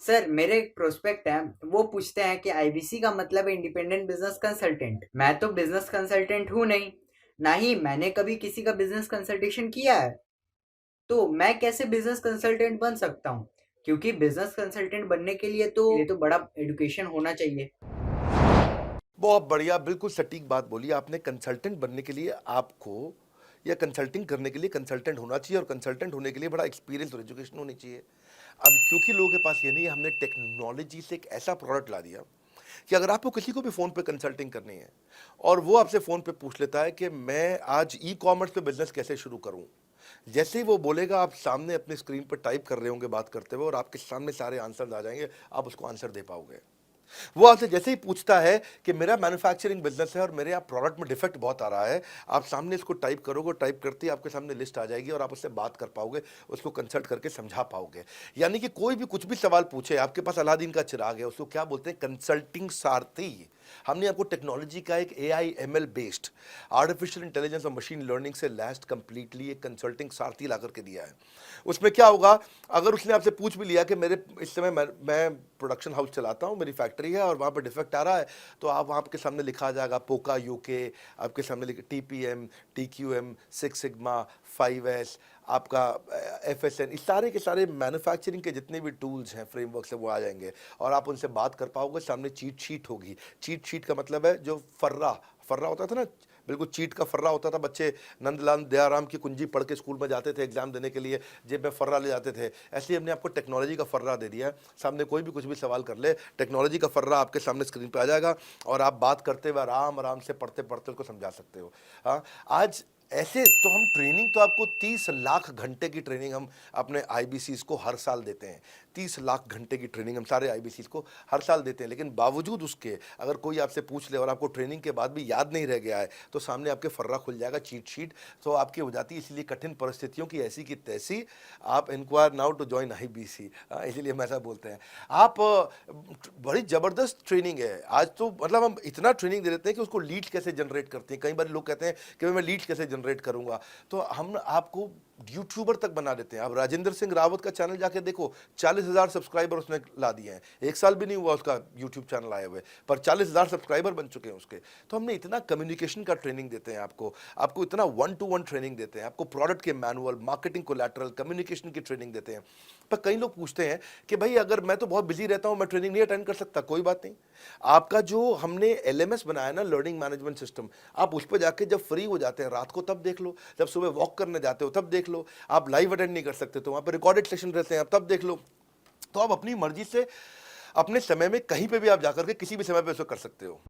Sir, मेरे एक prospect है, वो पूछते हैं कि आईबीसी का मतलब है इंडिपेंडेंट बिजनेस कंसल्टेंट। मैं तो बिजनेस कंसल्टेंट हूँ नहीं, ना ही मैंने कभी किसी का बिजनेस कंसल्टेशन किया है। तो मैं कैसे बिजनेस कंसल्टेंट बन सकता हूँ? क्योंकि बिजनेस कंसल्टेंट बनने के लिए तो बड़ा एडुकेशन होना चाहिए। बहुत बढ़िया, बिल्कुल सटीक बात बोली आपने। कंसल्टेंट बनने के लिए आपको या कंसल्टिंग करने के लिए कंसल्टेंट होना चाहिए, और कंसल्टेंट होने के लिए बड़ा एक्सपीरियंस और एजुकेशन होनी चाहिए। अब क्योंकि लोगों के पास ये नहीं है, हमने टेक्नोलॉजी से एक ऐसा प्रोडक्ट ला दिया कि अगर आपको किसी को भी फ़ोन पे कंसल्टिंग करनी है और वो आपसे फ़ोन पे पूछ लेता है कि मैं आज ई कॉमर्स पे बिजनेस कैसे शुरू करूं, जैसे ही वो बोलेगा, आप सामने अपने स्क्रीन पर टाइप कर रहे होंगे बात करते हुए, और आपके सामने सारे आंसर आ जाएंगे, आप उसको आंसर दे पाओगे। वो आपसे जैसे ही पूछता है कि मेरा मैन्युफैक्चरिंग बिजनेस है और मेरे यहाँ प्रोडक्ट में डिफेक्ट बहुत आ रहा है, आप सामने इसको टाइप करोगे, टाइप करते ही आपके सामने लिस्ट आ जाएगी और आप उससे बात कर पाओगे, उसको कंसल्ट करके समझा पाओगे। यानी कि कोई भी कुछ भी सवाल पूछे, आपके पास अलादीन का चिराग है, उसको क्या बोलते हैं? कंसल्टिंग सारथी। हमने आपको टेक्नोलॉजी का एक AI ML based artificial intelligence और मशीन लर्निंग से लैस्ड कंप्लीटली एक कंसल्टिंग सारथी ला करके दिया है। उसमें क्या होगा, अगर उसने आपसे पूछ भी लिया कि मेरे इस समय मैं प्रोडक्शन हाउस चलाता हूँ, मेरी फैक्ट्री है और वहाँ पर डिफेक्ट आ रहा है, तो आप वहाँ के सामने लिखा आ जाएगा पोका यूके, आपके सामने TPM, TQM, six sigma, 5S, आपका एफएसएन, इस सारे के सारे मैन्युफैक्चरिंग के जितने भी टूल्स हैं, फ्रेमवर्क से, वो आ जाएंगे और आप उनसे बात कर पाओगे। सामने चीट शीट होगी। चीट शीट का मतलब है जो फर्रा फर्रा होता था ना, बिल्कुल चीट का फर्रा होता था। बच्चे नंदलाल दयाराम की कुंजी पढ़ के स्कूल में जाते थे एग्जाम देने के लिए, जेब में फर्रा ले जाते थे। ऐसे ही हमने आपको टेक्नोलॉजी का फर्रा दे दिया है। सामने कोई भी कुछ भी सवाल कर ले, टेक्नोलॉजी का फर्रा आपके सामने स्क्रीन पे आ जाएगा और आप बात करते हुए आराम आराम से पढ़ते पढ़ते उसको समझा सकते हो। हाँ, आज ऐसे तो हम ट्रेनिंग तो आपको 30 लाख घंटे की ट्रेनिंग हम अपने आईबीसीज को हर साल देते हैं। 30 लाख घंटे की ट्रेनिंग हम सारे आईबीसीज को हर साल देते हैं। लेकिन बावजूद उसके अगर कोई आपसे पूछ ले और आपको ट्रेनिंग के बाद भी याद नहीं रह गया है, तो सामने आपके फर्रा खुल जाएगा, चीट शीट तो आपकी हो जाती है। इसलिए कठिन परिस्थितियों की ऐसी की तैसी, आप enquire now to join IBC, इसलिए हम ऐसा बोलते हैं। आप बड़ी ज़बरदस्त ट्रेनिंग है आज तो, मतलब हम इतना ट्रेनिंग दे देते हैं कि उसको लीड्स कैसे जनरेट करते हैं। कई बार लोग कहते हैं कि मैं लीड्स कैसे जनरेट करूंगा, तो हम आपको यूट्यूबर तक बना देते हैं। अब राजेंद्र सिंह रावत का चैनल जाके देखो, 40,000 सब्सक्राइबर उसने ला दिए हैं। एक साल भी नहीं हुआ उसका यूट्यूब चैनल आए हुए, पर 40,000 सब्सक्राइबर बन चुके हैं उसके। तो हमने इतना कम्युनिकेशन का ट्रेनिंग देते हैं आपको, आपको इतना 1-to-1 ट्रेनिंग देते हैं, आपको प्रोडक्ट के मैनुअल, मार्केटिंग कोलैटरल, कम्युनिकेशन की ट्रेनिंग देते हैं। पर कई लोग पूछते हैं कि भाई अगर मैं तो बहुत बिजी रहता हूं, मैं ट्रेनिंग नहीं अटेंड कर सकता। कोई बात नहीं, आपका जो हमने एलएमएस बनाया ना, लर्निंग मैनेजमेंट सिस्टम, आप उस पर जाके जब फ्री हो जाते हैं रात को तब देख लो, जब सुबह वॉक करने जाते हो तब देख लो। आप लाइव अटेंड नहीं कर सकते तो वहां पर रिकॉर्डेड सेशन रहते हैं, आप तब देख लो। तो आप अपनी मर्जी से अपने समय में कहीं पे भी आप जाकर के किसी भी समय पे उसको कर सकते हो।